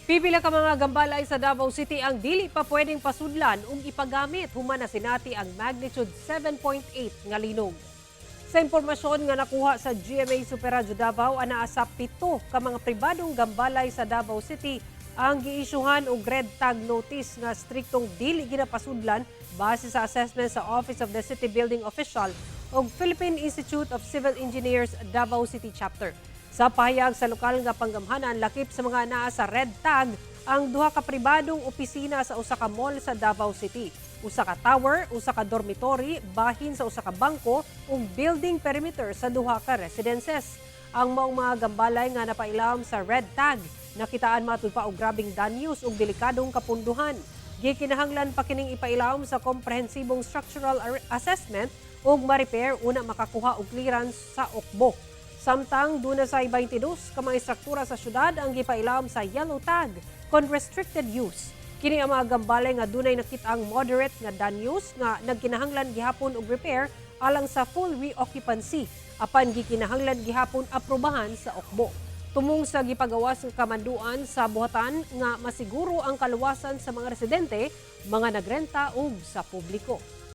Pipila ka mga gambalay sa Davao City ang dili pa pwedeng pasudlan ug ipagamit human na sinati ang magnitude 7.8 nga linog. Sa impormasyon nga nakuha sa GMA Superradyo Davao, anaa sa 7 ka mga pribadong gambalay sa Davao City ang giisyuhan og red tag notice nga striktong dili ginapasudlan base sa assessment sa Office of the City Building Official ug Philippine Institute of Civil Engineers Davao City Chapter. Sa pahayag sa lokal nga panggamhanan, lakip sa mga anaa sa red tag ang duha ka pribadong opisina sa usa ka mall sa Davao City, usa ka tower, usa ka dormitory, bahin sa usa ka bangko ug building perimeter sa duha ka residences. Ang maong mga gambalay nga napailam sa red tag nakitaan matud pa og grabing danyos ug delikadong kapunduhan. Gikinahanglan pa kining ipailam sa komprehensibong structural assessment ug ma-repair una makakuha og clearance sa ukbo. Samtang duna sa 22 ka mga istruktura sa syudad ang gipailam sa yellow tag kon restricted use. Kini ang mga gambalay nga dunay nakit-ang moderate nga danyos nga nagkinahanglan gihapon og repair alang sa full reoccupancy apan gikinahanglan gihapon aprobahan sa ukbo. Tumong sa gipagawas ng kamanduan sa buhatan nga masiguro ang kaluwasan sa mga residente, mga nagrenta ug sa publiko.